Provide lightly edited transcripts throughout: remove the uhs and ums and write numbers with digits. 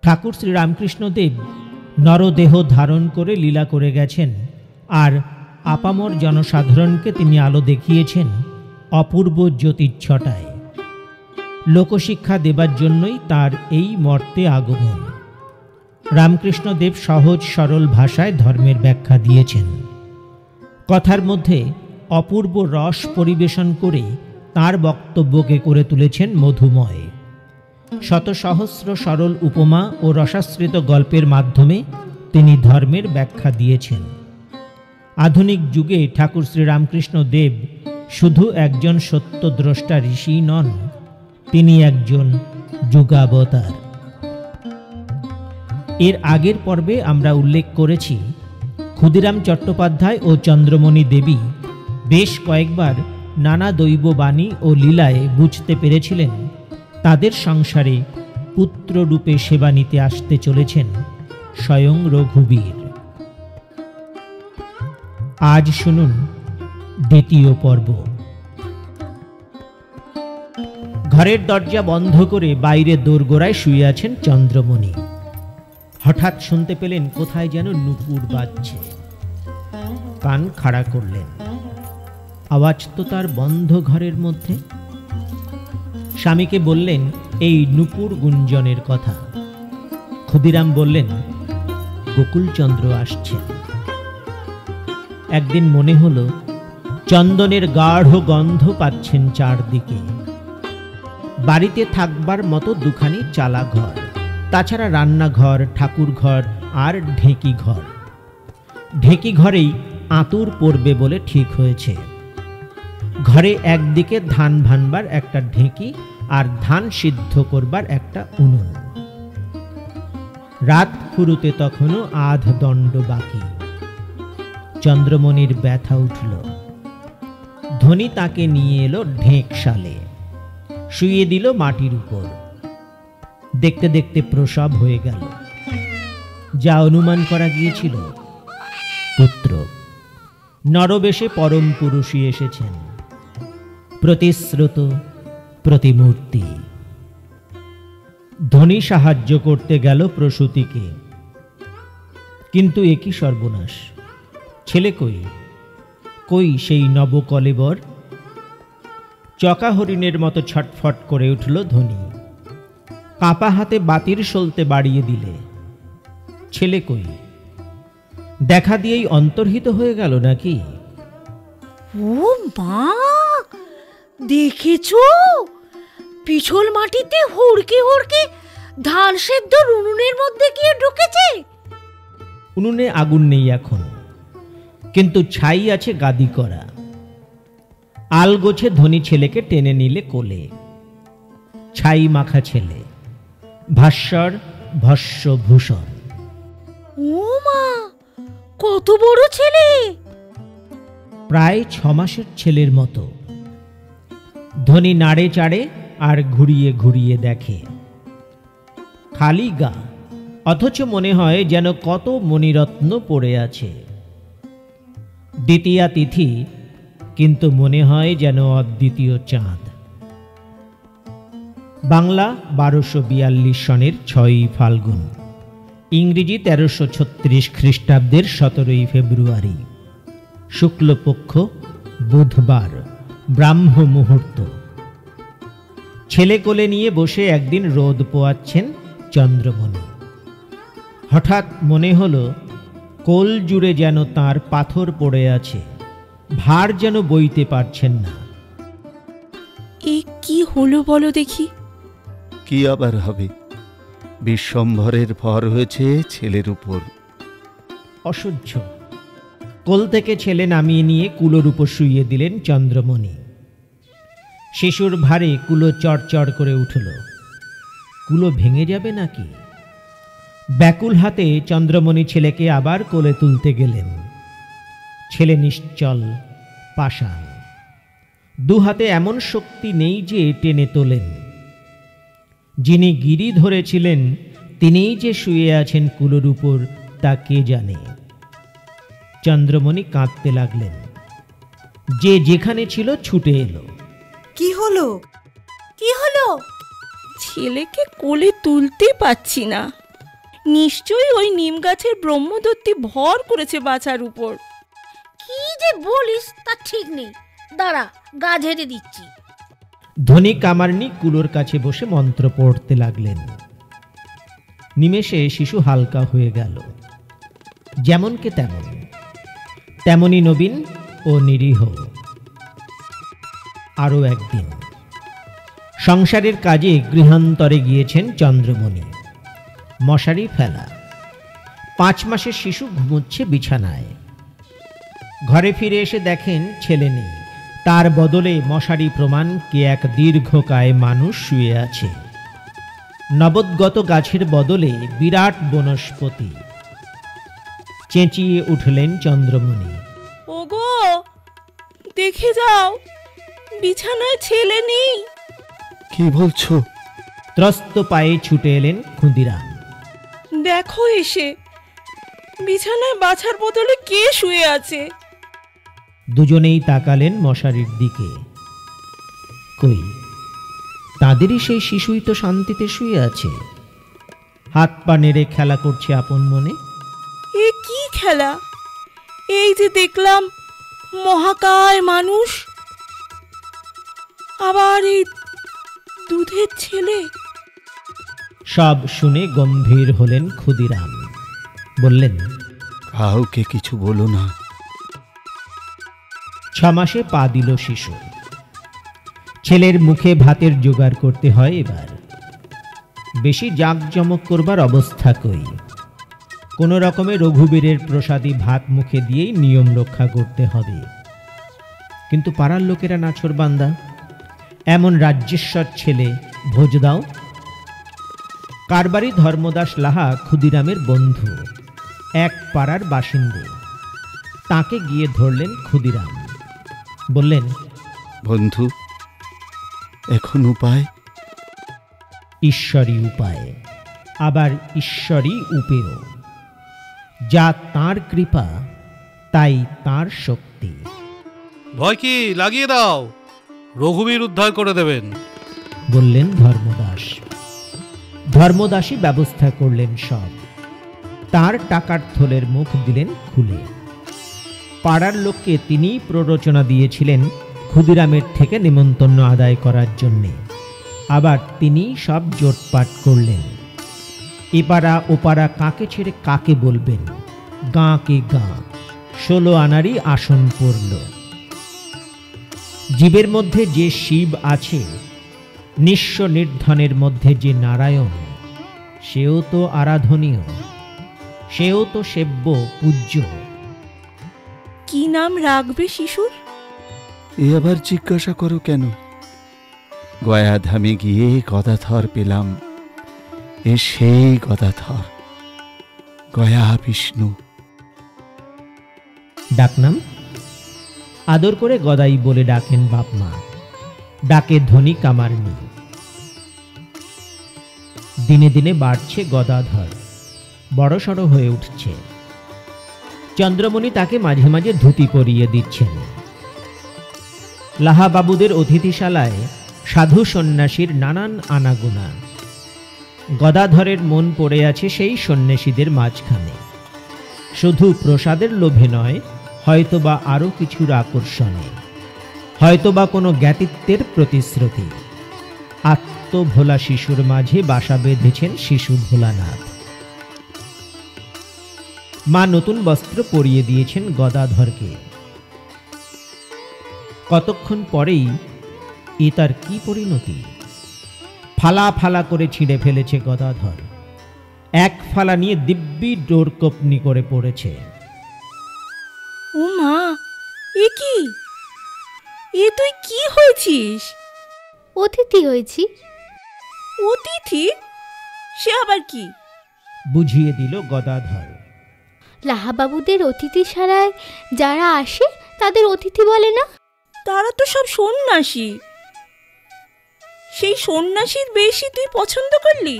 ঠাকুর শ্রীরামকৃষ্ণদেব নরদেহ ধারণ করে লীলা করে গেছেন, আর আপামর জনসাধারণকে তিনি আলো দেখিয়েছেন অপূর্ব জ্যোতিচ্ছটায়। লোকশিক্ষা দেবার জন্যই তার এই মর্তে আগমন। রামকৃষ্ণদেব সহজ সরল ভাষায় ধর্মের ব্যাখ্যা দিয়েছেন। কথার মধ্যে অপূর্ব রস পরিবেশন করে তার বক্তব্যকে করে তুলেছেন মধুময়। শত সহস্র সরল উপমা ও রসাশ্রিত গল্পের মাধ্যমে তিনি ধর্মের ব্যাখ্যা দিয়েছেন। আধুনিক যুগে ঠাকুর শ্রীরামকৃষ্ণ দেব শুধু একজন সত্যদ্রষ্টা ঋষি নন, তিনি একজন যুগাবতার। এর আগের পর্বে আমরা উল্লেখ করেছি, ক্ষুদিরাম চট্টোপাধ্যায় ও চন্দ্রমণি দেবী বেশ কয়েকবার নানা দৈববাণী ও লীলায় বুঝতে পেরেছিলেন তাদের সংসারে পুত্ররূপে সেবা নিতে আসতে চলেছেন স্বয়ং রঘুবীর। আজ শুনুন দ্বিতীয় পর্ব। ঘরের দরজা বন্ধ করে বাইরে দোরগোড়ায় শুয়ে আছেন চন্দ্রমণি। হঠাৎ শুনতে পেলেন কোথায় যেন নুপুর বাজছে। কান খাড়া করলেন। আওয়াজ তো তার বন্ধ ঘরের মধ্যে। স্বামীকে বললেন এই নুপুর গুঞ্জনের কথা। ক্ষুদিরাম বললেন গোকুলচন্দ্র আসছেন। একদিন মনে হলো চন্দনের গাঢ় গন্ধ পাচ্ছেন চারদিকে। বাড়িতে থাকবার মতো দুখানি চালা ঘর, তাছাড়া রান্নাঘর, ঠাকুর ঘর আর ঢেঁকি ঘর। ঢেঁকি ঘরেই আঁতুর পড়বে বলে ঠিক হয়েছে। ঘরে একদিকে ধান ভানবার একটা ঢেঁকি আর ধান সিদ্ধ করবার একটা উনুন। রাত ফুরুতে তখনও আধ দণ্ড বাকি। চন্দ্রমণির ব্যথা উঠল। ধনী তাকে নিয়ে এলো ঢেঁকশালে, শুইয়ে দিল মাটির উপর। দেখতে দেখতে প্রসব হয়ে গেল। যা অনুমান করা গিয়েছিল, পুত্র। নরবেশে পরম পুরুষই এসেছেন, প্রতিশ্রুত, প্রতিমূর্তি। ধনী সাহায্য করতে গেল প্রসূতিকে, কিন্তু একই সর্বনাশ। ছেলে কই? কই সেই নবকলেবর? চকা হরিণের মতো ছটফট করে উঠল ধনী। কাঁপা হাতে বাতির সলতে বাড়িয়ে দিলে। ছেলে কই? দেখা দিয়েই অন্তর্হিত হয়ে গেল নাকি? ও মা, দেখেছো? পিছল মাটিতে হুড়কে হুড়কে ধান সেদ্ধ উনুনের মধ্যে গিয়ে ঢুকেছে। উনুনে আগুন নেই এখন, কিন্তু ছাই আছে গাদি করা। আল গোছে ধনী ছেলেকে টেনে নিলে কোলে। ছাই মাখা ছেলে, ভাস্বর ভস্য ভূষণ। ও মা, কত বড় ছেলে! প্রায় 6 মাসের ছেলের মতো। ধনী নাড়ে চাড়ে আর ঘুরিয়ে ঘুরিয়ে দেখে। খালি গা, অথচ মনে হয় যেন কত মণিরত্ন পড়ে আছে। দ্বিতীয়া তিথি, কিন্তু মনে হয় যেন অদ্বিতীয় চাঁদ। বাংলা 1242 সনের 6ই ফাল্গুন, ইংরেজি 1336 খ্রিস্টাব্দের 17ই ফেব্রুয়ারি, শুক্লপক্ষ, বুধবার, ব্রাহ্ম মুহূর্ত। ছেলে কোলে নিয়ে বসে একদিন রোদ পোয়াচ্ছেন চন্দ্রমণি। হঠাৎ মনে হলো কোল জুড়ে যেন তার পাথর পড়ে আছে, ভার যেন বইতে পারছেন না। এ কি হলো বলো দেখি? কি আবার হবে? বিশ্বম্ভরের ভর হয়েছে ছেলের উপর। অসহ্য। কোল থেকে ছেলে নামিয়ে নিয়ে কুলোর উপর শুইয়ে দিলেন চন্দ্রমণি। শিশুর ভারে কুলো চড়চড় করে উঠল। কুলো ভেঙে যাবে নাকি? ব্যাকুল হাতে চন্দ্রমণি ছেলেকে আবার কোলে তুলতে গেলেন। ছেলে নিশ্চল, পাষাণ। দু হাতে এমন শক্তি নেই যে টেনে তোলেন। যিনি গিরি ধরেছিলেন তিনিই যে শুয়ে আছেন কুলোর উপর, তা কে জানে। চন্দ্রমণি কাঁদতে লাগলেন। যে যেখানে ছিল ছুটে এলো। কি হলো? কি হলো? ছেলেকে কোলে তুলতে পারছি না। নিশ্চয়ই ওই নিম গাছের ব্রহ্মদত্তি ভর করেছে বাছার উপর। কি যে বলিস তা ঠিক নেই, দাঁড়া গা ঝেড়ে দিচ্ছি। ধনী কামারনি কুলোর কাছে বসে মন্ত্র পড়তে লাগলেন। নিমেষে শিশু হালকা হয়ে গেল, যেমনকে তেমন, তেমনি নবীন ও নিরীহ। আরও একদিন সংসারের কাজে গৃহান্তরে গিয়েছেন চন্দ্রমণি। মশারি ফেলা, 5 মাসের শিশু ঘুমোচ্ছে বিছানায়। ঘরে ফিরে এসে দেখেন ছেলে নেই, তার বদলে মশারি প্রমাণ কে এক দীর্ঘকায় মানুষ শুয়ে আছে। নবদ্গত গাছের বদলে বিরাট বনস্পতি। চেঁচিয়ে উঠলেন চন্দ্রমণি। ওগো, দেখে যাও, বিছানায় ছেলে নেই। কি বলছো? ত্রস্ত পায়ে ছুটে এলেন ক্ষুদিরাম। দেখো এসে, বিছানায় বাছার বদলে কে শুয়ে আছে। দুজনেই তাকালেন মশারির দিকে। কই, তাদেরই সেই শিশুই তো শান্তিতে শুয়ে আছে, হাত পা নেড়ে খেলা করছে আপন মনে। এ কি খেলা? এই যে দেখলাম মহাকায় মানুষ, আবার এই দুধের ছেলে। সব শুনে গম্ভীর হলেন ক্ষুদিরাম। বললেন, কাউকে কিছু বলো না। 6 মাসে পা দিল শিশু। ছেলের মুখে ভাতের জোগাড় করতে হয় এবার। বেশি জাঁকজমক করবার অবস্থা কই, কোনো রকমে রঘুবীরের প্রসাদী ভাত মুখে দিয়েই নিয়ম রক্ষা করতে হবে। কিন্তু পাড়ার লোকেরা নাছোড়বান্দা, এমন রাজ্যেশ্বর ছেলে ভোজ দাও। কারবারি ধর্মদাস লাহা ক্ষুদিরামের বন্ধু, এক পাড়ার বাসিন্দে। তাকে গিয়ে ধরলেন ক্ষুদিরাম। বললেন, বন্ধু, এখন উপায়? ঈশ্বরী উপায়, আবার ঈশ্বরী উপেয়। যা তাঁর কৃপা, তাই তাঁর শক্তি। ভয় কি, লাগিয়ে দাও, রঘুবীর উদ্ধার করে দেবেন, বললেন ধর্মদাস। ধর্মদাসই ব্যবস্থা করলেন সব। তার টাকার থলের মুখ দিলেন খুলে। পাড়ার লোককে তিনিই প্ররোচনা দিয়েছিলেন ক্ষুদিরামের থেকে নিমন্ত্রণ আদায় করার জন্যে। আবার তিনিই সব জোটপাট করলেন। এপাড়া ওপাড়া কাকে ছেড়ে কাকে বলবেন, গাঁকে গাঁ 16 আনারই আসন পড়ল। জীবের মধ্যে যে শিব আছে, নিঃস্ব নির্ধনের মধ্যে যে নারায়ণ, সেও তো আরাধনীয়, সেও তো সেব্য পূজ্য। কি নাম রাখবে শিশুর? এ আবার জিজ্ঞাসা করো কেন? গয়াধামে গিয়ে গদাধর পেলাম, এ সেই গদাধর, গয়া বিষ্ণু। ডাকনাম? আদর করে গদাই বলে ডাকেন বাপ মা, ডাকে ধনী কামারনি। দিনে দিনে বাড়ছে গদাধর, বড়সড় হয়ে উঠছে। চন্দ্রমণি তাকে মাঝে মাঝে ধুতি পরিয়ে দিচ্ছেন। লাহা বাবুদের অতিথিশালায় সাধু সন্ন্যাসীর নানান আনাগোনা। গদাধরের মন পড়ে আছে সেই সন্ন্যাসীদের মাঝখানে। শুধু প্রসাদের লোভে নয়, হয়তোবা আরও কিছুর আকর্ষণে, হয়তোবা কোনো জ্ঞাতিত্বের প্রতিশ্রুতি। আত্মভোলা শিশুর মাঝে বাসা বেঁধেছেন শিশু ভোলানাথ। মা নতুন বস্ত্র পরিয়ে দিয়েছেন গদাধরকে। কতক্ষণ পরেই এ তার কি পরিণতি! ফালা ফালা করে ছিঁড়ে ফেলেছে গদাধর। এক ফালা নিয়ে দিব্যি ডোরকোপনি করে পড়েছে। ও মা, এ কি? এ তুই কি হয়েছিস? অতিথি হয়েছি। অতিথি? সে আবার কি? বুঝিয়ে দিল গদাধর। লাহাবাবুদের অতিথিশালায় যারা আসে তাদের অতিথি বলে না? তারা তো সব সন্ন্যাসী। সেই সন্ন্যাসীর বেশি তুই পছন্দ করলি?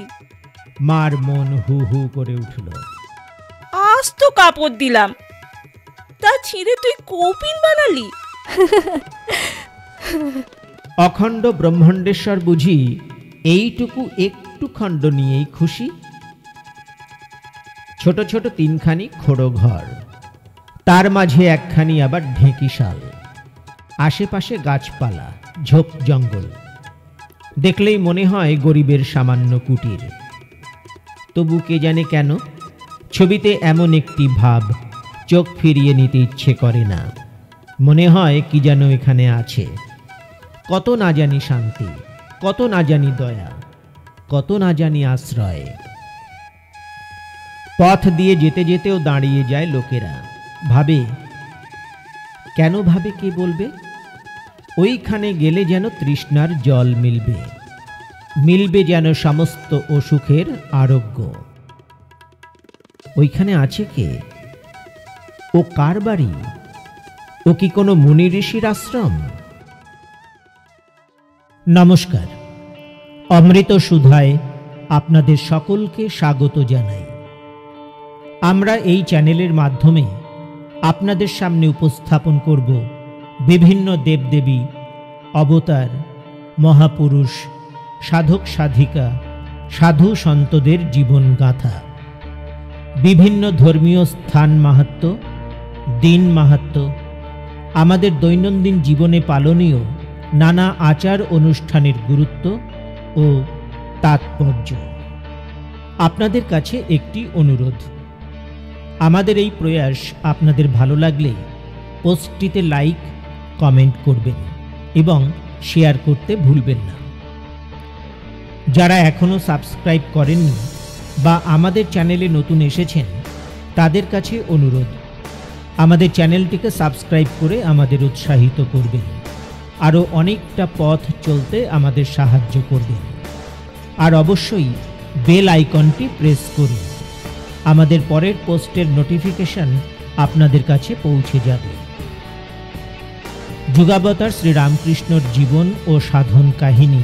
মার মন হু হু করে উঠল। আজ তো কাপড় দিলাম, তা ছিঁড়ে তুই কৌপিন বানালি? অখণ্ড ব্রহ্মাণ্ডেশ্বর বুঝি এইটুকু একটু খণ্ড নিয়েই খুশি? ছোট ছোট তিনখানি খোড়ো ঘর, তার মাঝে একখানি আবার ঢেঁকিশাল, আশেপাশে গাছপালা, ঝোপ জঙ্গল। দেখলেই মনে হয় গরিবের সামান্য কুটির। তবু কে জানে কেন ছবিতে এমন একটি ভাব, চোখ ফিরিয়ে নিতে ইচ্ছে করে না। মনে হয় কি যেন এখানে আছে, কত না জানি শান্তি, কত না জানি দয়া, কত না জানি আশ্রয়। পথ দিয়ে যেতে যেতেও দাঁড়িয়ে যায় লোকেরা, ভাবে, কেন ভাবে কে বলবে? ওইখানে গেলে যেন তৃষ্ণার জল মিলবে, মিলবে যেন সমস্ত অসুখের আরোগ্য। ওইখানে আছে কে? ও কার বাড়ি? ও কি কোনো মুনি ঋষির আশ্রম? নমস্কার, অমৃত সুধায় আপনাদের সকলকে স্বাগত জানাই। আমরা এই চ্যানেলের মাধ্যমে আপনাদের সামনে উপস্থাপন করব বিভিন্ন দেবদেবী, অবতার, মহাপুরুষ, সাধক সাধিকা, সাধু সন্তদের জীবনগাথা, বিভিন্ন ধর্মীয় স্থান মাহাত্ম্য, দিন মাহাত্ম্য, আমাদের দৈনন্দিন জীবনে পালনীয় নানা আচার অনুষ্ঠানের গুরুত্ব ও তাৎপর্য। আপনাদের কাছে একটি অনুরোধ, আমাদের এই প্রয়াস আপনাদের ভালো লাগলে পোস্টটিতে লাইক, কমেন্ট করবেন এবং শেয়ার করতে ভুলবেন না। যারা এখনও সাবস্ক্রাইব করেননি বা আমাদের চ্যানেলে নতুন এসেছেন, তাদের কাছে অনুরোধ, আমাদের চ্যানেলটিকে সাবস্ক্রাইব করে আমাদের উৎসাহিত করবেন, আরও অনেকটা পথ চলতে আমাদের সাহায্য করবেন। আর অবশ্যই বেল আইকনটি প্রেস করুন, আমাদের পরের পোস্টের নোটিফিকেশন আপনাদের কাছে পৌঁছে যাবে। যুগাবতার শ্রীরামকৃষ্ণর জীবন ও সাধন কাহিনী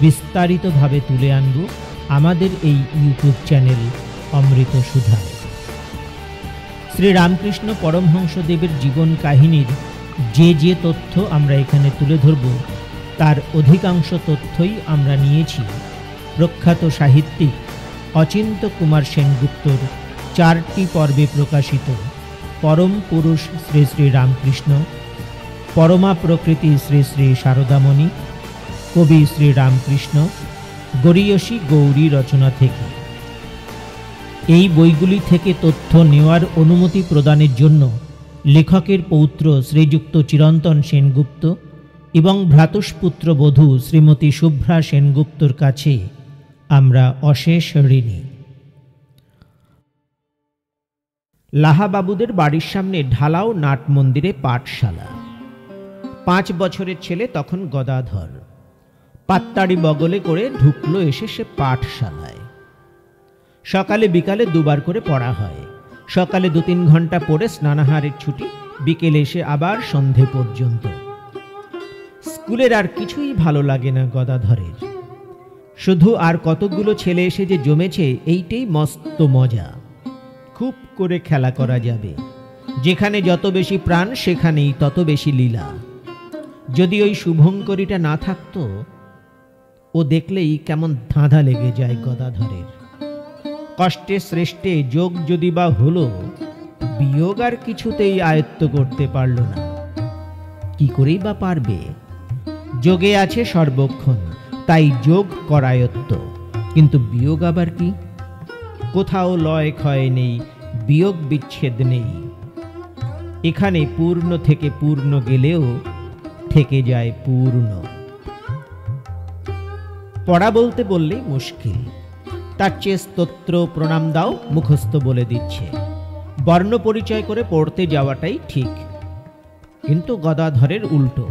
বিস্তারিতভাবে তুলে আনব আমাদের এই ইউটিউব চ্যানেল অমৃত সুধায়। শ্রীরামকৃষ্ণ পরমহংসদেবের জীবন কাহিনীর যে যে তথ্য আমরা এখানে তুলে ধরব, তার অধিকাংশ তথ্যই আমরা নিয়েছি প্রখ্যাত সাহিত্যিক অচিন্ত্য কুমার সেনগুপ্তর 4টি পর্বে প্রকাশিত পরম পুরুষ শ্রী শ্রী রামকৃষ্ণ, পরমা প্রকৃতি শ্রী শ্রী শারদামণি, কবি শ্রী রামকৃষ্ণ, গরীয়সী গৌরী রচনা থেকে। এই বইগুলি থেকে তথ্য নেওয়ার অনুমতি প্রদানের জন্য লেখকের পৌত্র শ্রীযুক্ত চিরন্তন সেনগুপ্ত এবং ভ্রাতুষ্পুত্র বধূ শ্রীমতী শুভ্রা সেনগুপ্তর কাছে আমরা অশেষ ঋণী। লাহাবাবুদের বাড়ির সামনে ঢালাও নাট মন্দিরে পাঠশালা। 5 বছরের ছেলে তখন গদাধর পাত্তাড়ি বগলে করে ঢুকলো এসে সে পাঠশালায়। সকালে বিকালে দুবার করে পড়া হয়। সকালে 2-3 ঘন্টা পড়ে স্নানাহারের ছুটি, বিকেলে এসে আবার সন্ধে পর্যন্ত। স্কুলের আর কিছুই ভালো লাগে না গদাধরের, শুধু আর কতগুলো ছেলে এসে যে জমেছে এইটাই মস্ত মজা। খুব করে খেলা করা যাবে, যেখানে যত বেশি প্রাণ সেখানেই তত বেশি লীলা। যদি ওই শুভঙ্করীটা না থাকতো, ও দেখলেই কেমন ধাঁধা লেগে যায় গদাধরের। কষ্টে শ্রেষ্ঠে যোগ যদি বা হলো, বিয়োগ আর কিছুতেই আয়ত্ত করতে পারল না। কি করেই বা পারবে? যোগে আছে সর্বক্ষণ, তাই যোগ করায়ত্ত, কিন্তু বিয়োগ আবার কি? কোথাও লয় ক্ষয় নেই, বিয়োগ বিচ্ছেদ নেই। এখানে পূর্ণ থেকে পূর্ণ গেলেও থেকে যায় পূর্ণ। পড়া বলতে বললেই মুশকিল, তার চেয়ে স্তোত্র প্রণাম দাও মুখস্থ বলে দিচ্ছে। বর্ণ পরিচয় করে পড়তে যাওয়াটাই ঠিক, কিন্তু গদাধরের উল্টো।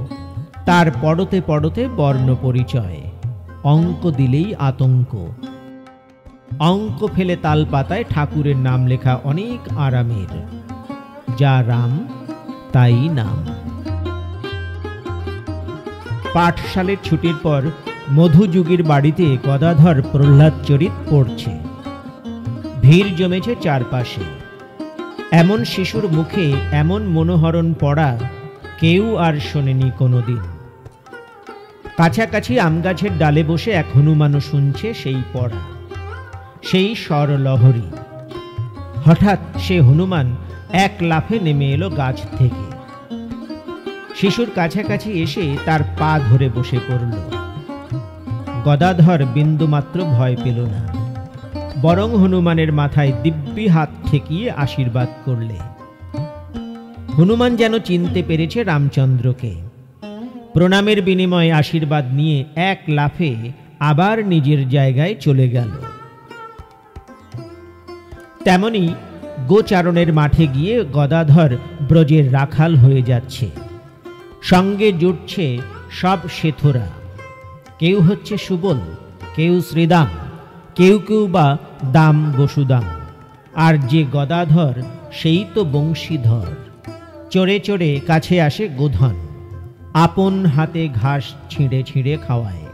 তার পড়তে পড়তে বর্ণ পরিচয়, অঙ্ক দিলেই আতঙ্ক। অঙ্ক ফেলে তাল পাতায় ঠাকুরের নাম লেখা অনেক আরামের, যা রাম তাই নাম। পাঠশালের ছুটির পর মধুযুগীর বাড়িতে গদাধর প্রহ্লাদ চরিত পড়ছে। ভিড় জমেছে চারপাশে। এমন শিশুর মুখে এমন মনোহরণ পড়া কেউ আর শোনেনি কোনোদিন। কাছাকাছি আমগাছের ডালে বসে এক হনুমানও শুনছে সেই পড়া, সেই স্বরলহরী। হঠাৎ সে হনুমান এক লাফে নেমে এলো গাছ থেকে। শিশুর কাছাকাছি এসে তার পা ধরে বসে পড়ল। গদাধর বিন্দুমাত্র ভয় পেল না, বরং হনুমানের মাথায় দিব্যি হাত ঠেকিয়ে আশীর্বাদ করলে। হনুমান যেন চিনতে পেরেছে রামচন্দ্রকে। প্রণামের বিনিময়ে আশীর্বাদ নিয়ে এক লাফে আবার নিজের জায়গায় চলে গেল। তেমনি গোচারণের মাঠে গিয়ে গদাধর ব্রজের রাখাল হয়ে যাচ্ছে। সঙ্গে জুটছে সব শেথরা, কেউ হচ্ছে সুবল, কেউ শ্রীদাম, কেউ কেউ বা দাম বসুদাম, আর যে গদাধর সেই তো বংশীধর। চড়ে চড়ে কাছে আসে গোধন, আপন হাতে ঘাস ছিঁড়ে ছিঁড়ে খাওয়ায়।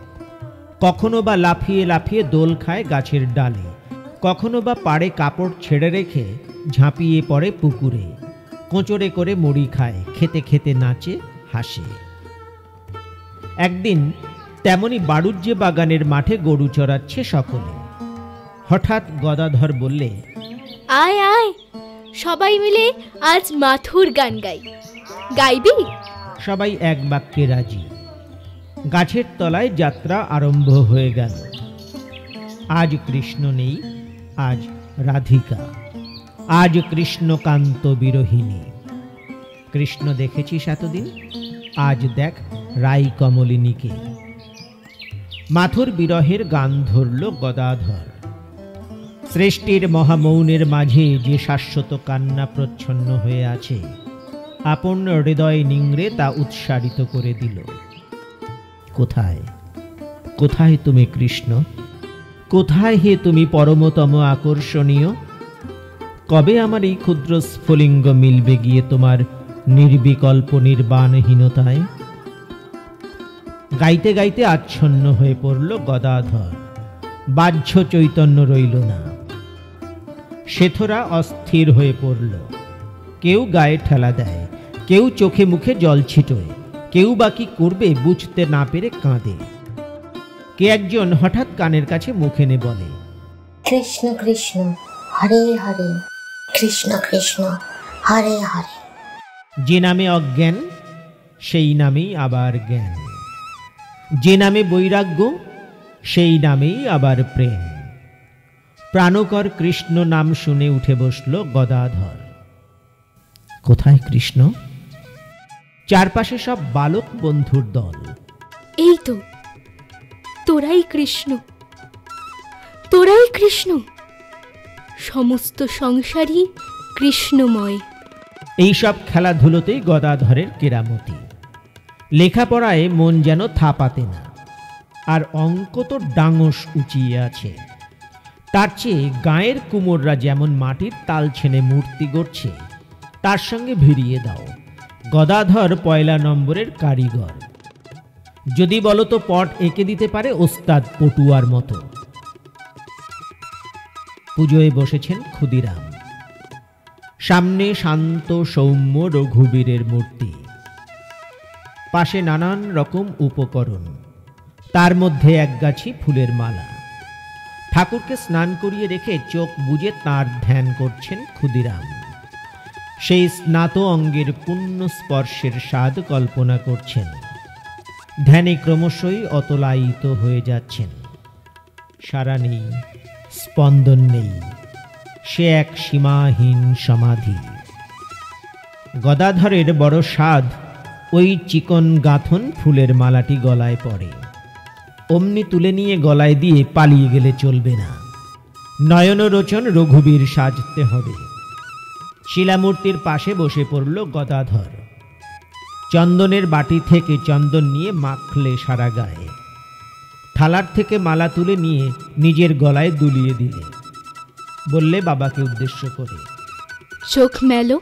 কখনো বা লাফিয়ে লাফিয়ে দোল খায় গাছের ডালে, কখনো বা পাড়ে কাপড় ছেড়ে রেখে ঝাঁপিয়ে পড়ে পুকুরে, কোঁচড়ে করে মুড়ি খায়, খেতে খেতে নাচে হাসে। একদিন তেমনি বাড়ুজ্যে বাগানের মাঠে গরু চড়াচ্ছে সকলে। হঠাৎ গদাধর বললে, আয় আয়, সবাই মিলে আজ মাথুর গান গাই। গাইবি? সবাই এক বাক্যে রাজি। গাছের তলায় যাত্রা আরম্ভ হয়ে গেল। আজ কৃষ্ণ নেই, আজ রাধিকা, আজ কৃষ্ণকান্ত বিরহিণী। কৃষ্ণ দেখেছিস এতদিন, আজ দেখ রাই কমলিনীকে। মাথুর বিরহের গান ধরল গদাধর। সৃষ্টির মহামৌনের মাঝে যে শাশ্বত কান্না প্রচ্ছন্ন হয়ে আছে, আপন হৃদয় নিংড়ে তা উৎসারিত করে দিল। কোথায় কোথায় তুমি কৃষ্ণ? কোথায় হে তুমি পরমতম আকর্ষণীয়? কবে আমার এই ক্ষুদ্র স্ফুলিঙ্গ মিলবে গিয়ে তোমার নির্বিকল্প নির্বাণহীনতায়? গাইতে গাইতে আচ্ছন্ন হয়ে পড়ল গদাধর। বাহ্য চৈতন্য রইল না। শেথরা অস্থির হয়ে পড়ল। কেউ গায়ে ঠেলা দেয়, কেউ চোখে মুখে জল ছিটোয়, কেউ বা কি করবে বুঝতে না পেরে কাঁদে। কে একজন হঠাৎ কানের কাছে মুখ এনে বলে, কৃষ্ণ কৃষ্ণ হরে হরে, কৃষ্ণ কৃষ্ণ হরে হরে। যে নামে অজ্ঞান সেই নামেই আবার জ্ঞান, যে নামে বৈরাগ্য সেই নামেই আবার প্রেম। প্রাণকর কৃষ্ণ নাম শুনে উঠে বসল গদাধর। কোথায় কৃষ্ণ? চারপাশে সব বালক বন্ধুর দল। এই তো তোরাই কৃষ্ণ, তোরাই কৃষ্ণ, সমস্ত সংসারই কৃষ্ণময়। এইসব খেলাধুলোতেই গদাধরের কেরামতি। লেখাপড়ায় মন যেন থাপাতে না, আর অঙ্ক তো ডাঙস উঁচিয়ে আছে। তার চেয়ে গাঁয়ের কুমোররা যেমন মাটির তাল ছেনে মূর্তি গড়ছে, তার সঙ্গে ভিড়িয়ে দাও। গদাধর পয়লা নম্বরের কারিগর। যদি বলো তো পট এঁকে দিতে পারে ওস্তাদ পটুয়ার মতো। পুজোয় বসেছেন ক্ষুদিরাম। সামনে শান্ত সৌম্য রঘুবীরের মূর্তি, পাশে নানান রকম উপকরণ, তার মধ্যে একগাছি ফুলের মালা। ঠাকুরকে স্নান করিয়ে রেখে চোখ বুজে তাঁর ধ্যান করছেন ক্ষুদিরাম। সেই স্নাত অঙ্গের পুণ্য স্পর্শের স্বাদ কল্পনা করছেন। ধ্যানে ক্রমশই অতলায়িত হয়ে যাচ্ছেন। সারা নেই, স্পন্দন নেই, সে এক সীমাহীন সমাধি। গদাধরের বড় স্বাদ ওই চিকন গাঁথন ফুলের মালাটি গলায় পড়ে। অমনি তুলে নিয়ে গলায় দিয়ে পালিয়ে গেলে চলবে না। নয়নরোচন রঘুবীর সাজতে হবে। শিলামূর্তির পাশে বসে পড়ল গদাধর। চন্দনের বাটি থেকে চন্দন নিয়ে মাখলে সারা গায়ে। থালার থেকে মালা তুলে নিয়ে নিজের গলায় দুলিয়ে দিলে। বললে বাবাকে উদ্দেশ্য করে, চোখ মেলো,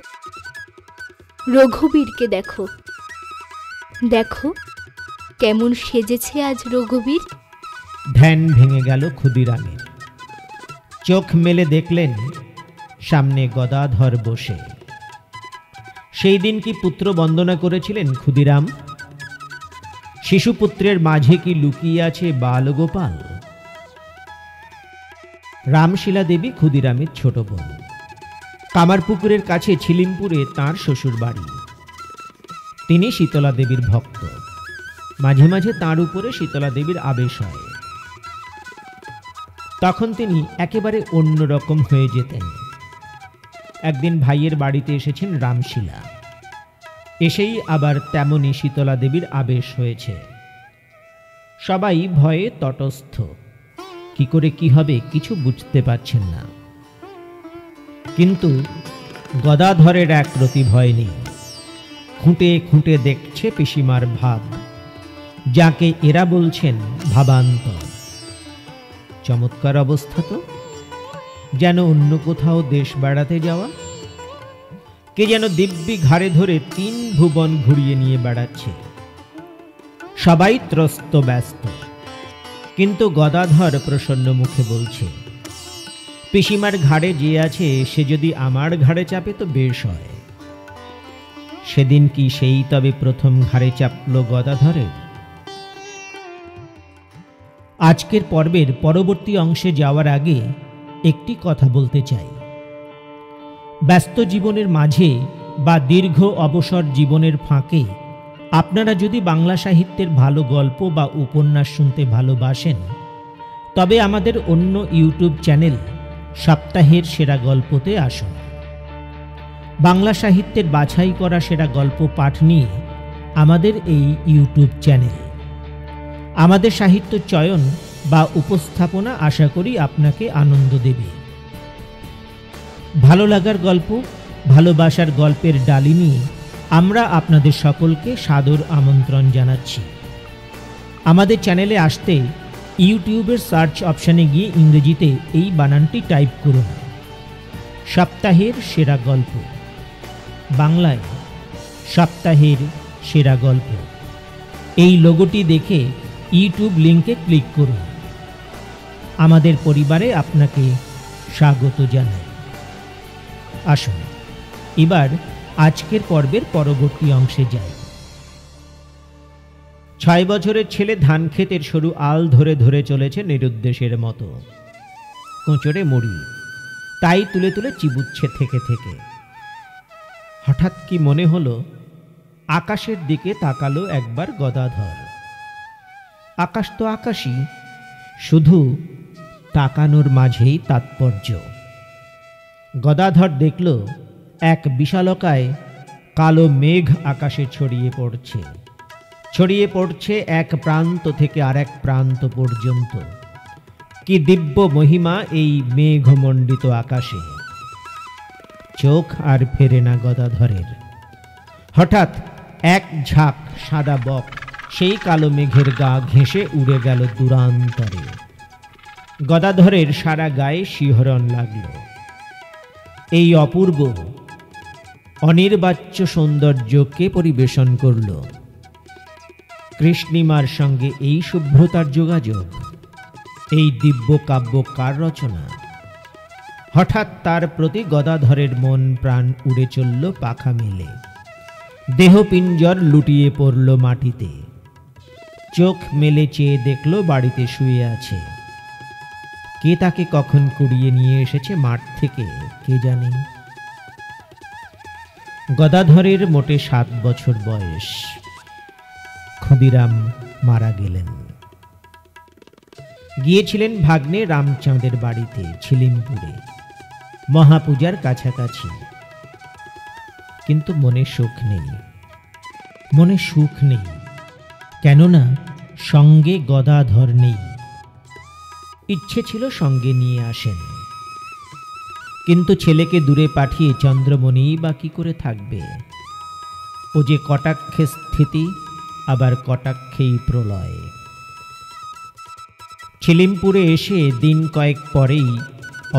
রঘুবীরকে দেখো, দেখো কেমন সেজেছে আজ রঘুবীর। ধ্যান ভেঙে গেল ক্ষুদিরামের। চোখ মেলে দেখলেন সামনে গদাধর বসে। সেই দিন কি পুত্র বন্দনা করেছিলেন ক্ষুদিরাম? শিশুপুত্রের মাঝে কি লুকিয়ে আছে বালগোপাল? রামশিলা দেবী ক্ষুদিরামের ছোট বোন। কামারপুকুরের কাছে ছিলিমপুরে তাঁর শ্বশুর বাড়ি। তিনি শীতলা দেবীর ভক্ত। মাঝে মাঝে তাঁর উপরে শীতলা দেবীর আবেশ হয়। তখন তিনি একেবারে অন্যরকম হয়ে যেতেন। একদিন ভাইয়ের বাড়িতে এসেছেন রামশিলা। এসেই আবার তেমনই শীতলা দেবীর আবেশ হয়েছে। সবাই ভয়ে তটস্থ, কি করে কি হবে কিছু বুঝতে পারছেন না। কিন্তু গদাধরের এক রতি ভয় নেই। খুঁটে খুঁটে দেখছে পিসিমার ভাব, যাকে এরা বলছেন ভাবান্তর। চমৎকার অবস্থা তো, যেন অন্য কোথাও দেশ বেড়াতে যাওয়া। কে যেন দিব্যি ঘাড়ে ধরে 3 ভুবন ঘুরিয়ে নিয়ে বেড়াচ্ছে। সবাই ত্রস্ত ব্যস্ত, কিন্তু গদাধর প্রসন্ন মুখে বলছে, পিসিমার ঘাড়ে যে আছে সে যদি আমার ঘাড়ে চাপে তো বেশ হয়। সেদিন কি সেই তবে প্রথম ঘাড়ে চাপল গদাধরের? আজকের পর্বের পরবর্তী অংশে যাওয়ার আগে একটি কথা বলতে চাই। ব্যস্ত জীবনের মাঝে বা দীর্ঘ অবসর জীবনের ফাঁকে আপনারা যদি বাংলা সাহিত্যের ভালো গল্প বা উপন্যাস শুনতে ভালোবাসেন, তবে আমাদের অন্য ইউটিউব চ্যানেল সপ্তাহের সেরা গল্পতে আসুন। বাংলা সাহিত্যের বাছাই করা সেরা গল্প পাঠ নিয়ে আমাদের এই ইউটিউব চ্যানেল। আমাদের সাহিত্য চয়ন বা উপস্থাপনা আশা করি আপনাকে আনন্দ দেবে। ভালো লাগার গল্প, ভালোবাসার গল্পের ডালি নিয়ে আমরা আপনাদের সকলকে সাদর আমন্ত্রণ জানাচ্ছি। আমাদের চ্যানেলে আসতে ইউটিউবের সার্চ অপশানে গিয়ে ইংরেজিতে এই বানানটি টাইপ করুন, সপ্তাহের সেরা গল্প। বাংলায় সপ্তাহের সেরা গল্প। এই লোগোটি দেখে ইউটিউব লিঙ্কে ক্লিক করুন। আমাদের পরিবারে আপনাকে স্বাগত জানাই। আসুন এবার আজকের পর্বের পরবর্তী অংশে যাই। 6 বছরের ছেলে ধান ক্ষেতের সরু আল ধরে ধরে চলেছে নিরুদ্দেশের মতো। কোঁচড়ে মুড়ি তাই তুলে তুলে চিবুচ্ছে থেকে থেকে। হঠাৎ কি মনে হলো, আকাশের দিকে তাকালো একবার গদাধর। আকাশ তো আকাশই, শুধু তাকানোর মাঝেই তাৎপর্য। গদাধর দেখল এক বিশালকায় কালো মেঘ আকাশে ছড়িয়ে পড়ছে এক প্রান্ত থেকে আরেক প্রান্ত পর্যন্ত। কি দিব্য মহিমা এই মেঘমণ্ডিত আকাশে! চোখ আর ফেরে না গদাধরের। হঠাৎ এক ঝাঁক সাদা বক সেই কালো মেঘের গা ঘেঁষে উড়ে গেল দূরান্তরে। গদাধরের সারা গায়ে শিহরণ লাগল। এই অপূর্ব অনির্বাচ্য সৌন্দর্যকে পরিবেশন করল। কৃষ্ণিমার সঙ্গে এই শুভ্রতার যোগাযোগ, এই দিব্য কাব্য কার রচনা? হঠাৎ তার প্রতি গদাধরের মন প্রাণ উড়ে চলল পাখা মেলে। দেহপিঞ্জর লুটিয়ে পড়ল মাটিতে। চোখ মেলে চেয়ে দেখল বাড়িতে শুয়ে আছে। কে তাকে কখন কুড়িয়ে নিয়ে এসেছে মাঠ থেকে কে জানে। গদাধরের মোটে 7 বছর বয়স। ক্ষুদিরাম মারা গেলেন। গিয়েছিলেন ভাগ্নে রামচাঁদের বাড়িতে ছিলিমপুরে, মহাপূজার কাছাকাছি। কিন্তু মনে সুখ নেই, কেননা সঙ্গে গদাধর নেই। ইচ্ছে ছিল সঙ্গে নিয়ে আসেন, কিন্তু ছেলেকে দূরে পাঠিয়ে চন্দ্রমণি বা কি করে থাকবে? ও যে কটাক্ষে স্থিতি, আবার কটাক্ষেই প্রলয়। ছিলিমপুরে এসে দিন কয়েক পরেই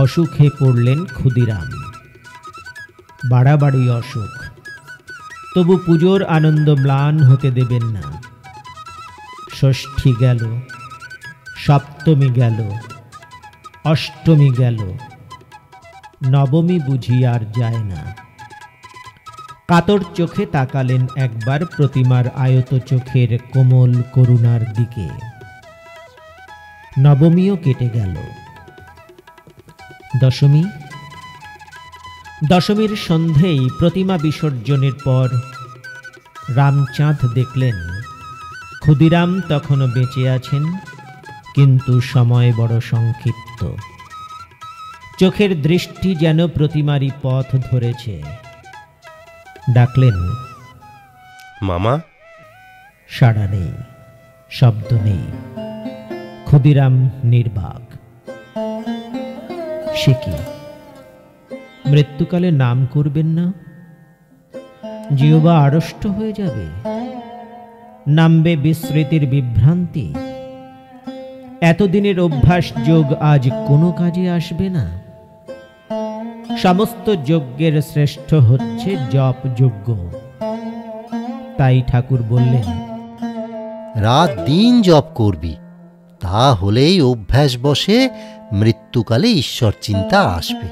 অসুখে পড়লেন ক্ষুদিরাম। বাড়াবাড়ি অসুখ, তবু পুজোর আনন্দ ম্লান হতে দেবেন না। ষষ্ঠী গেল, সপ্তমী গেল, অষ্টমী গেল, নবমী বুঝি আর যায় না। কাতর চোখে তাকালেন একবার প্রতিমার আয়ত চোখের কোমল করুণার দিকে। নবমীও কেটে গেল। দশমী, দশমীর সন্ধেই প্রতিমা বিসর্জনের পর রামচাঁদ দেখলেন ক্ষুদিরাম তখনও বেঁচে আছেন, কিন্তু সময় বড় সংক্ষিপ্ত। চোখের দৃষ্টি যেন প্রতিমারই পথ ধরেছে। ডাকলেন, মামা। সাড়া নেই, শব্দ নেই। ক্ষুদিরাম নির্বাক। সে কি, মৃত্যুকালে নাম করবেন না? জিহ্বা আড়ষ্ট হয়ে যাবে, নামবে বিস্মৃতির বিভ্রান্তি। এতদিনের অভ্যাস যোগ আজ কোনো কাজে আসবে না। সমস্ত যজ্ঞের শ্রেষ্ঠ হচ্ছে জপ যজ্ঞ। তাই ঠাকুর বললেন, রাত দিন জপ করবি, তা হলেই অভ্যাস বসে মৃত্যুকালে ঈশ্বর চিন্তা আসবে।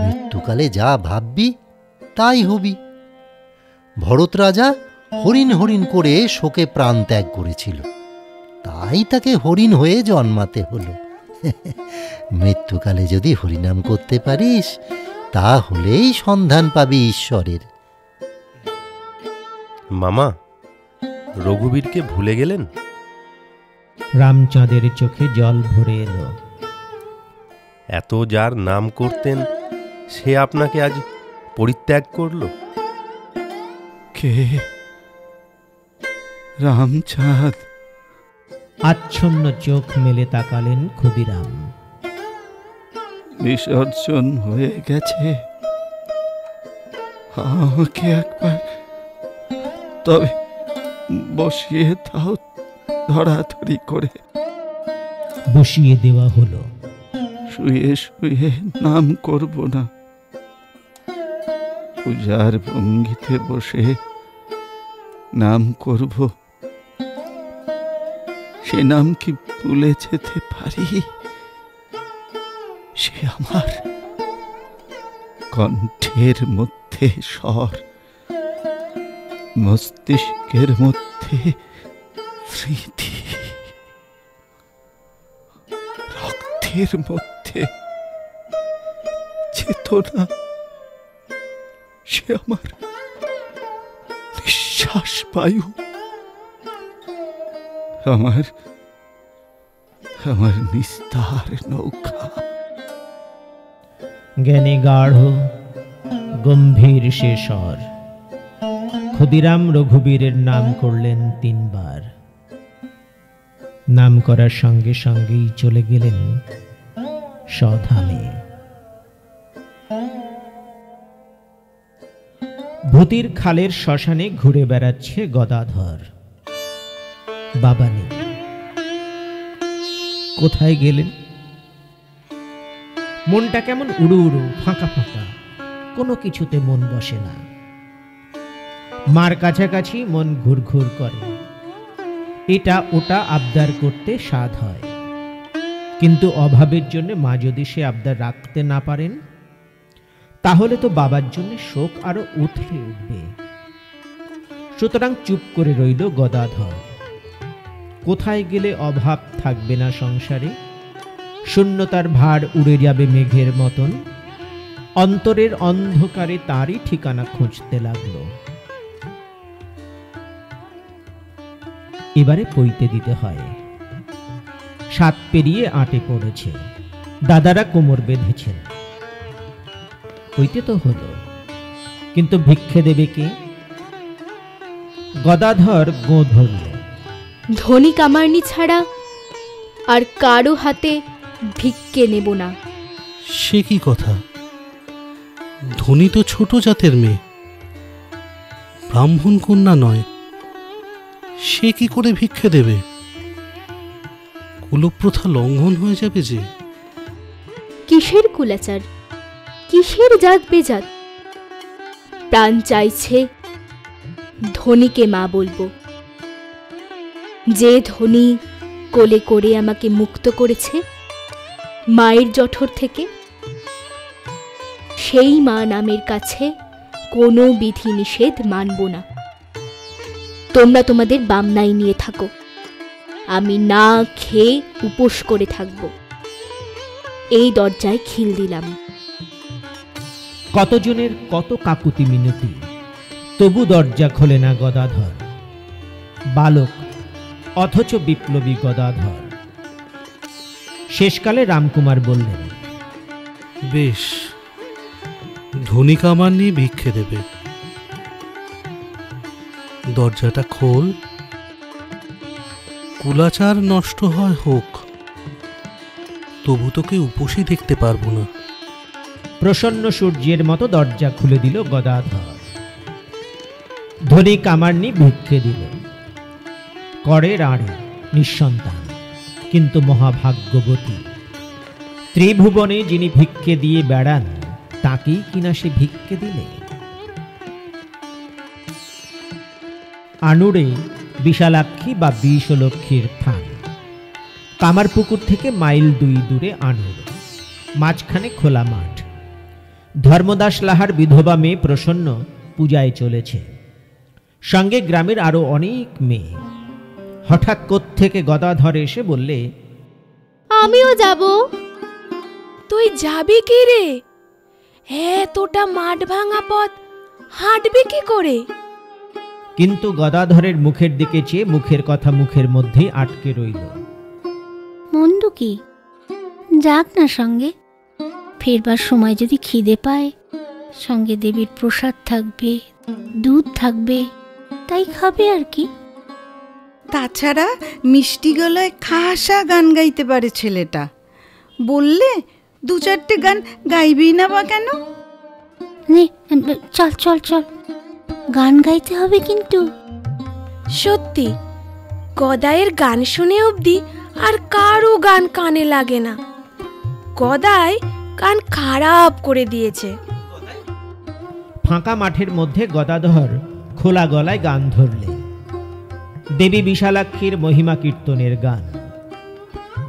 মৃত্যুকালে যা ভাববি তাই হবি। ভরত রাজা হরিণ হরিণ করে শোকে প্রাণ ত্যাগ করেছিল, তাই তাকে হরিণ হয়ে জন্মাতে হলো। মৃত্যুকালে যদি হরিনাম করতে পারিস, তাহলেই সন্ধান পাবি ঈশ্বরের। মামা, রঘুবীরকে ভুলে গেলেন? রামচাঁদের চোখে জল ভরে এলো। এত যার নাম করতেন, সে আপনাকে আজ পরিত্যাগ করল। কে? রামচাঁদ। আচ্ছন্ন চোখ মেলে তাকালেন ক্ষুদিরাম। বিসর্জন হয়ে গেছে, আমাকে একবার তবে বসিয়ে দাও ধরাধরি করে। বসিয়ে দেওয়া হলো। শুয়ে শুয়ে নাম করব না, পূজার ভঙ্গিতে বসে নাম করব। সে নাম কি ভুলে যেতে পারি? সে আমার কণ্ঠের মধ্যে স্বর, মস্তিষ্কের মধ্যে স্মৃতি, রক্তের মধ্যে চেতনা। সে আমার নিঃশ্বাস বায়ু, আমার আমার নিস্তার নৌকা। জ্ঞানে গাঢ় গম্ভীর সে স্বর। ক্ষুদিরাম রঘুবীরের নাম করলেন 3 বার। নাম করার সঙ্গে সঙ্গেই চলে গেলেন স্বধামে। ভূতির খালের শ্মশানে ঘুরে বেড়াচ্ছে গদাধর। বাবা নেই। কোথায় গেলেন? মনটা কেমন উড়ু উড়ু, ফাঁকা ফাঁকা, কোনো কিছুতে মন বসে না। মার কাছাকাছি মন ঘুরঘুর করে, এটা ওটা আবদার করতে স্বাদ হয়। কিন্তু অভাবের জন্য মা যদি সে আবদার রাখতে না পারেন, তাহলে তো বাবার জন্য শোক আরো উথলে উঠবে। সুতরাং চুপ করে রইল গদাধর। কোথায় গেলে অভাব থাকবে না সংসারে? শূন্যতার ভার উড়ে যাবে মেঘের মতন। অন্তরের অন্ধকারে তারই ঠিকানা খুঁজতে লাগলো। এবারে পইতে দিতে হয়। 7 পেরিয়ে 8-এ পড়েছে। দাদারা কোমর বেঁধেছেন। পইতে তো হলো, কিন্তু ভিক্ষে দেবে কে? গদাধর গো ধরল। ধনী কামারনি ছাড়া আর কারো হাতে ভিক্ষে নেব না। সে কি কথা? ধনী তো ছোট জাতের মেয়ে, ব্রাহ্মণ কন্যা নয়, সে কি করে ভিক্ষে দেবে? কুলপ্রথা লঙ্ঘন হয়ে যাবে যে। কিসের কুলাচার, কিসের জাত বেজাত? প্রাণ চাইছে ধনীকে মা বলবো। যে ধনী কোলে করে আমাকে মুক্ত করেছে মায়ের জঠর থেকে, সেই মা নামের কাছে কোনো বিধি নিষেধ মানব না। তোমরা তোমাদের বামনাই নিয়ে থাকো, আমি না খেয়ে উপোস করে থাকব। এই দরজায় খিল দিলাম। কতজনের কত কাকুতি মিনতি, তবু দরজা খোলে না গদাধর। বালক অথচ বিপ্লবী গদাধর। শেষকালে রামকুমার বললেন, বেশ, ধনী কামার নিয়ে ভিক্ষে দেবে। দরজাটা খোল, কুলাচার নষ্ট হয় হোক, তবু তোকে উপসী দেখতে পারবো না। প্রসন্ন সূর্যের মতো দরজা খুলে দিল গদাধর। ধনী কামারনি ভিক্ষে দিল। করে রাড়ি, নিঃসন্তান, কিন্তু মহাভাগ্যবতী। ত্রিভুবনে যিনি ভিক্ষে দিয়ে বেড়ান, তাকেই কিনা সে ভিক্ষে দিলে। আনুড়ে বিশালাক্ষী বা বিশলক্ষীর থান। কামারপুকুর থেকে মাইল 2 দূরে আনুড়, মাঝখানে খোলা মাঠ। ধর্মদাস লাহার বিধবা মেয়ে প্রসন্ন পূজায় চলেছে, সঙ্গে গ্রামের আরো অনেক মেয়ে। হঠাৎ কোত্থেকে গদাধর এসে বললে, আমিও যাব। তুই যাবি কি রে? এতটা মাঠ ভাঙা পথ হাঁটবি কি করে? কিন্তু গদাধরের মুখের দিকে চেয়ে মুখের কথা মুখের মধ্যেই আটকে রইল। মন্দ কি, যাক না সঙ্গে। ফেরবার সময় যদি খিদে পায়, সঙ্গে দেবীর প্রসাদ থাকবে, দুধ থাকবে, তাই খাবে আর কি। তাছাড়া মিষ্টি গলায় খাসা গান গাইতে পারে ছেলেটা। বললে 2-4টে গান গাইবি না বা কেন? নে, চল চল চল, গান গাইতে হবে কিন্তু। সত্যি, গদাইয়ের গান শুনে অবধি আর কারো গান কানে লাগে না। গদাই গান খারাপ করে দিয়েছে। ফাঁকা মাঠের মধ্যে গদাধর খোলা গলায় গান ধরলে। দেবী বিশালাক্ষীর মহিমা কীর্তনের গান।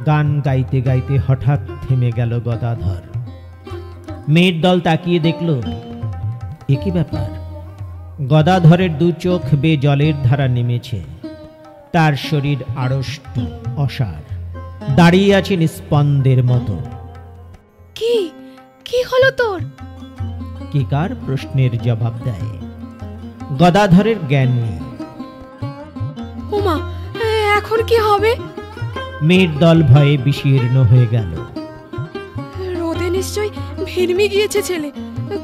গান গাইতে গাইতে হঠাৎ থেমে গেল গদাধর। মেয়ের দল তাকিয়ে দেখল, একই ব্যাপার। গদাধরের 2 চোখ বেয়ে জলের ধারা নেমেছে। তার শরীর আড়ষ্ট, অসাড়, দাঁড়িয়ে আছে নিস্পন্দের মতো। কি কি হলো তোর? কি কার প্রশ্নের জবাব দেয়। গদাধরের জ্ঞান নেই। উমা, এখন কি হবে? মেয়ের দল ভয়ে বিশীর্ণ হয়ে গেল। রোদে নিশ্চয় ভিড়মি গিয়েছে ছেলে।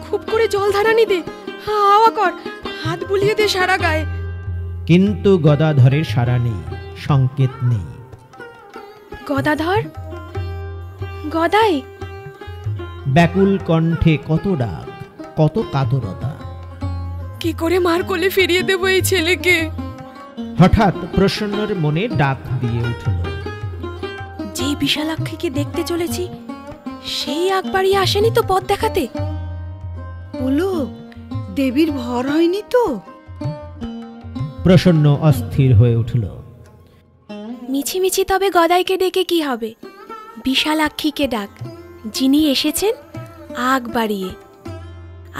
খুব করে জল ধারানি দে, হাওয়া কর, হাত বুলিয়ে দে সারা গায়ে। কিন্তু গদাধরের সাড়া নেই, সংকেত নেই। গদাধর, গদাই। ব্যাকুল কণ্ঠে কত ডাক, কত কাতরতা। কি করে মার কোলে ফিরিয়ে দেব এই ছেলেকে? হঠাৎ প্রসন্নর মনে ডাক দিয়ে উঠল, যেই বিশালাক্ষীকে দেখতে চলেছি, সেই একবারই আসেনি তো পথ দেখাতে? বলো, দেবীর ভর হয়নি তো? প্রসন্ন অস্থির হয়ে উঠল। মিছিমিছি তবে গদাইকে ডেকে কি হবে? বিশালাক্ষীকে ডাক, যিনি এসেছেন আগ বাড়িয়ে,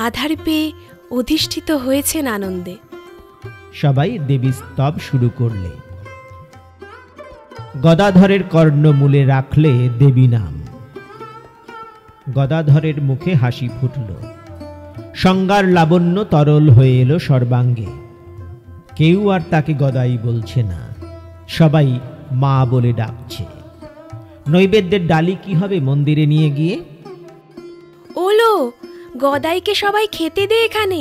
আধার পেয়ে অধিষ্ঠিত হয়েছেন আনন্দে। সবাই দেবী স্তব শুরু করলে। গদাধরের কর্ণমূলে রাখলে দেবী নাম। গদাধরের মুখে হাসি ফুটল। সংজ্ঞার লাবণ্য তরল হয়ে এলো সর্বাঙ্গে। কেউ আর তাকে গদাই বলছে না, সবাই মা বলে ডাকছে। নৈবেদ্যের ডালি কি হবে মন্দিরে নিয়ে গিয়ে? ওলো, গদাইকে সবাই খেতে দে এখানে,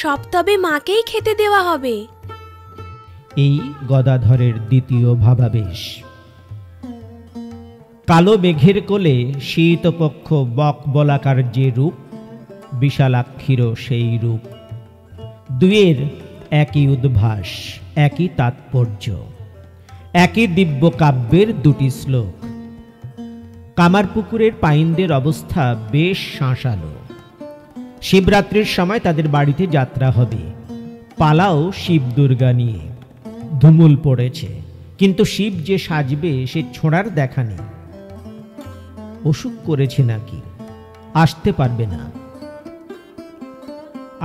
সব তবে মাকেই খেতে দেওয়া হবে। এই গদাধরের দ্বিতীয় ভাবাবেশ। কালো মেঘের কোলে শীতপক্ষ বক বলাকার যে রূপ, বিশালাক্ষীরও সেই রূপ। দুয়ের একই উদ্ভাস, একই তাৎপর্য, একই দিব্য কাব্যের 2টি শ্লোক। কামারপুকুরের পাইনদের অবস্থা বেশ শাঁসালো। শিবরাত্রির সময় তাদের বাড়িতে যাত্রা হবে। পালাও শিব দুর্গা নিয়ে। ধুমুল পড়েছে, কিন্তু শিব যে সাজবে সে ছোঁড়ার দেখা নেই। অসুখ করেছে নাকি, আসতে পারবে না।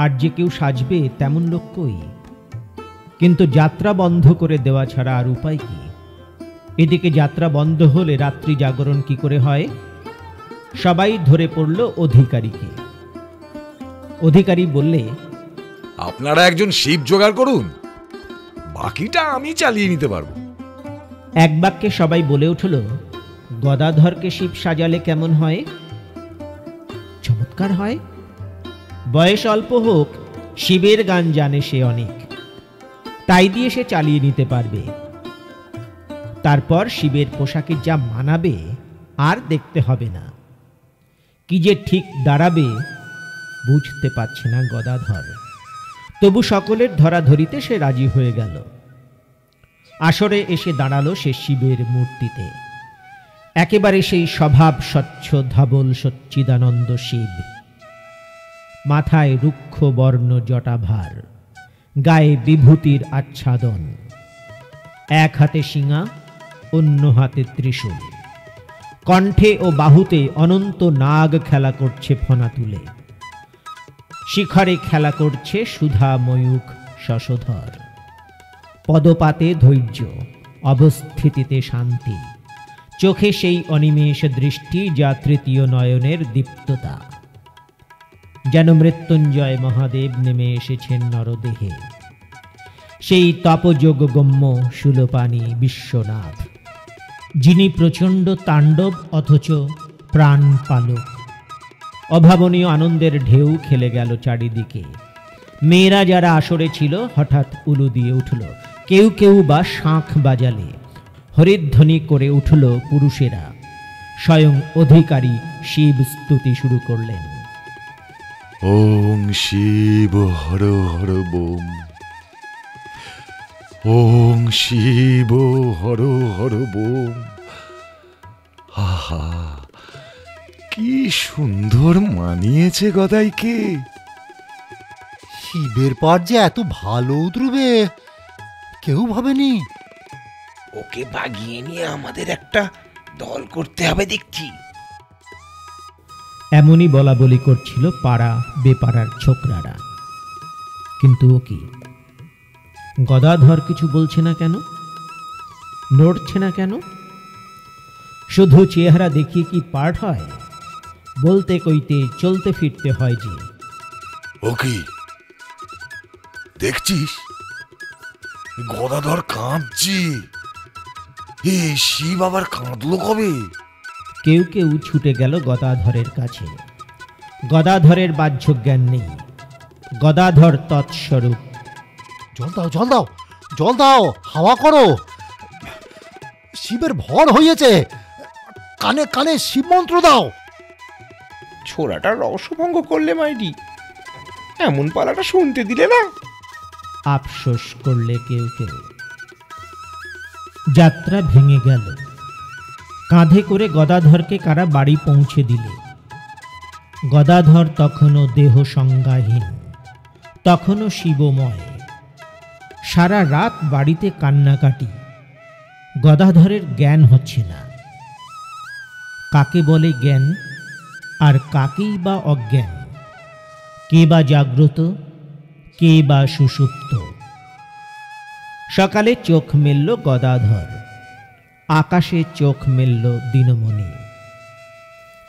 আর যে কেউ সাজবে তেমন লোক কই? কিন্তু যাত্রা বন্ধ করে দেওয়া ছাড়া আর উপায় কি? এদিকে যাত্রা বন্ধ হলে রাত্রি জাগরণ কি করে হয়? সবাই ধরে পড়ল অধিকারীকে। অধিকারী বললে, আপনারা একজন শিব জোগাড় করুন, বাকিটা আমি চালিয়ে নিতে পারবো। এক বাক্যে সবাই বলে উঠল, গদাধরকে শিব সাজালে কেমন হয়? চমৎকার হয়। বয়স অল্প হোক, শিবের গান জানে সে অনেক, তাই দিয়ে সে চালিয়ে নিতে পারবে। তারপর শিবের পোশাকে যা মানাবে আর দেখতে হবে না। কি যে ঠিক দাঁড়াবে বুঝতে পারছে না গদাধর। তবু সকলের ধরাধরিতে সে রাজি হয়ে গেল। আসরে এসে দাঁড়ালো সে শিবের মূর্তিতে, একেবারে সেই স্বভাব স্বচ্ছ ধবল সচ্চিদানন্দ শিব। মাথায় রুক্ষ বর্ণ জটাভার, গায়ে বিভূতির আচ্ছাদন, এক হাতে শিঙা, অন্য হাতে ত্রিশূল, কণ্ঠে ও বাহুতে অনন্ত নাগ খেলা করছে ফনা তুলে, শিখরে খেলা করছে সুধা ময়ূখ শশধর। পদপাতে ধৈর্য, অবস্থিতিতে শান্তি, চোখে সেই অনিমেষ দৃষ্টি যা তৃতীয় নয়নের দীপ্ততা। যেন মৃত্যুঞ্জয় মহাদেব নেমে এসেছেন নরদেহে, সেই তপযোগগম্য শূলপাণি বিশ্বনাথ, যিনি প্রচণ্ড তাণ্ডব অথচ প্রাণ পালক। অভাবনীয় আনন্দের ঢেউ খেলে গেল চারিদিকে। মেয়েরা যারা আসরে ছিল হঠাৎ উলু দিয়ে উঠল, কেউ কেউ বা শাঁখ বাজালে। হরিধ্বনি করে উঠল পুরুষেরা। স্বয়ং অধিকারী শিব স্তুতি শুরু করলেন। ওং শিব হর হর বোম, ওং শিব হর হর বোম। আহা, কি সুন্দর মানিয়েছে গদাইকে। শিবের পার যে এত ভালো উতরবে কেউ ভাবেনি। ওকে ভাগিয়ে নিয়ে আমাদের একটা দল করতে হবে দেখছি। এমনই বলা বলি করছিল পাড়া বেপাড়ার ছোকরারা। কিন্তু ও কি, গদাধর কিছু বলছে না কেন, নড়ছে না কেন? শুধু চেহারা দেখিয়ে কি পাঠ হয়? বলতে কইতে চলতে ফিরতে হয় যে। ও কি দেখছিস, গদাধর কাঁদছি। এ শিব আবার কাঁদলো কবে? কেউ কেউ ছুটে গেল গদাধরের কাছে। গদাধরের বাহ্য জ্ঞান নেই, গদাধর তৎস্বরূপ। জল দাও, জল দাও, জল দাও, হাওয়া করো, শিবের ভর হইয়াছে, কানে কানে শিব মন্ত্র দাও। ছোড়াটা রসভঙ্গ করলে মাইরি, এমন পালাটা শুনতে দিলে না। আফসোস করলে কেউ কেউ। যাত্রা ভেঙে গেল। কাঁধে করে গদাধরকে কারা বাড়ি পৌঁছে দিলে। গদাধর তখনও দেহ সংজ্ঞাহীন, তখনও শিবময়। সারা রাত বাড়িতে কান্নাকাটি। গদাধরের জ্ঞান হচ্ছে না। কাকে বলে জ্ঞান আর কাকেই বা অজ্ঞান? কে বা জাগ্রত, কে বা সুষুপ্ত? সকালে চোখ মেলল গদাধর, আকাশে চোখ মেলল দিনমণি।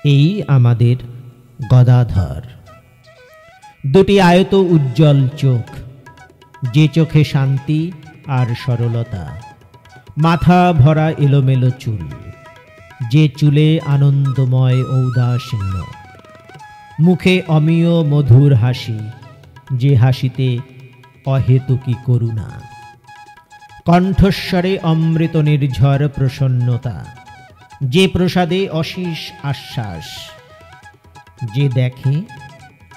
এই আমাদের গদাধর। দুটি আয়ত উজ্জ্বল চোখ, যে চোখে শান্তি আর সরলতা। মাথা ভরা এলোমেলো চুল, যে চুলে আনন্দময় ঔদাসীন্য। মুখে অমিয় মধুর হাসি, যে হাসিতে অহেতুকী করুণা। কণ্ঠস্বরে অমৃত নির্ঝর প্রসন্নতা, যে প্রসাদে অশেষ আশ্বাস। যে দেখে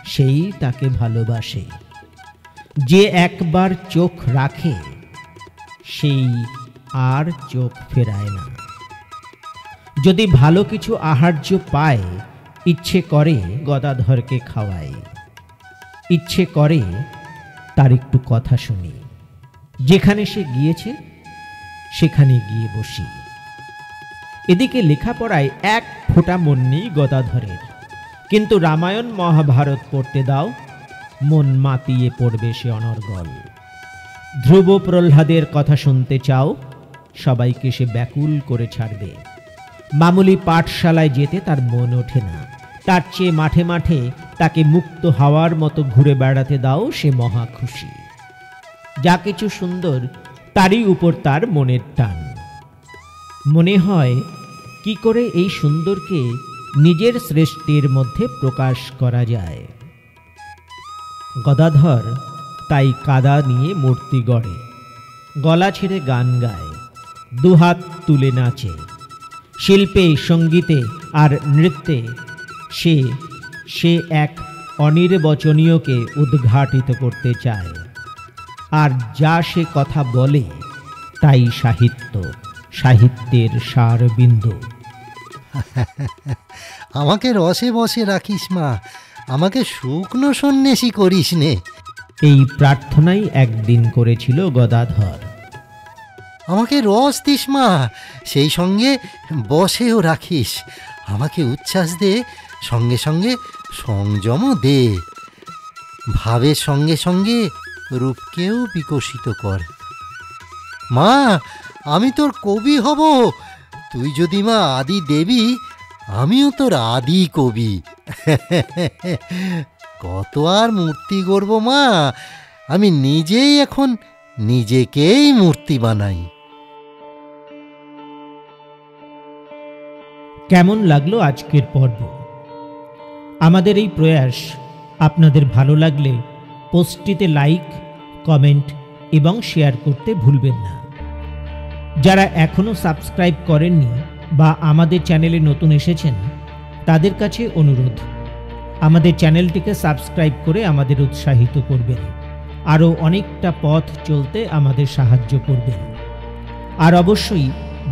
সেই তাকে ভালোবাসে, যে একবার চোখ রাখে সেই আর চোখ ফেরায় না। যদি ভালো কিছু আহার্য পায়, ইচ্ছে করে গদাধরকে খাওয়ায়, ইচ্ছে করে তার একটু কথা শুনি। যেখানে সে গিয়েছে সেখানে গিয়ে বসি। এদিকে লেখাপড়ায় এক ফোঁটা মন নেই গদাধরের, কিন্তু রামায়ণ মহাভারত পড়তে দাও, মন মাতিয়ে পড়বে সে অনর্গল। ধ্রুব প্রহ্লাদের কথা শুনতে চাও, সবাইকে সে ব্যাকুল করে ছাড়বে। মামুলি পাঠশালায় যেতে তার মন ওঠে না, তার চেয়ে মাঠে মাঠে তাকে মুক্ত হাওয়ার মতো ঘুরে বেড়াতে দাও, সে মহা খুশি। যা কিছু সুন্দর তারই উপর তার মনের টান। মনে হয় কি করে এই সুন্দরকে নিজের সৃষ্টির মধ্যে প্রকাশ করা যায়। গদাধর তাই কাদা নিয়ে মূর্তি গড়ে, গলা ছেড়ে গান গায়, দুহাত তুলে নাচে। শিল্পে, সঙ্গীতে আর নৃত্যে সে এক অনির্বচনীয়কে উদ্ঘাটিত করতে চায়। আর যা সে কথা বলে তাই সাহিত্য, সাহিত্যের সারবিন্দু। আমাকে রসে বসে রাখিস মা, আমাকে শুকনো সন্ন্যাসী করিস নে। এই প্রার্থনাই একদিন করেছিল গদাধর। আমাকে রস দিস মা, সেই সঙ্গে বসেও রাখিস। আমাকে উচ্ছ্বাস দে, সঙ্গে সঙ্গে সংযমও দে। ভাবের সঙ্গে সঙ্গে রূপকেও বিকশিত কর। মা, আমি তোর কবি হব। তুই যদি মা আদি দেবী, আমিও তোর আদি কবি। কত আর মূর্তি গড়ব মা, আমি নিজেই এখন নিজেকেই মূর্তি বানাই। কেমন লাগলো আজকের পর্ব? আমাদের এই প্রয়াস আপনাদের ভালো লাগলে পোস্টটিতে লাইক, কমেন্ট এবং শেয়ার করতে ভুলবেন না। যারা এখনও সাবস্ক্রাইব করেননি বা আমাদের চ্যানেলে নতুন এসেছেন, তাদের কাছে অনুরোধ, আমাদের চ্যানেলটিকে সাবস্ক্রাইব করে আমাদের উৎসাহিত করবেন, আরও অনেকটা পথ চলতে আমাদের সাহায্য করবেন। আর অবশ্যই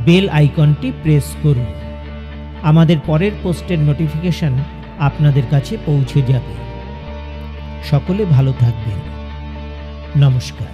বেল আইকনটি প্রেস করুন, আমাদের পরের পোস্টের নোটিফিকেশন আপনাদের কাছে পৌঁছে যাবে। সকলে ভালো থাকবেন। নমস্কার।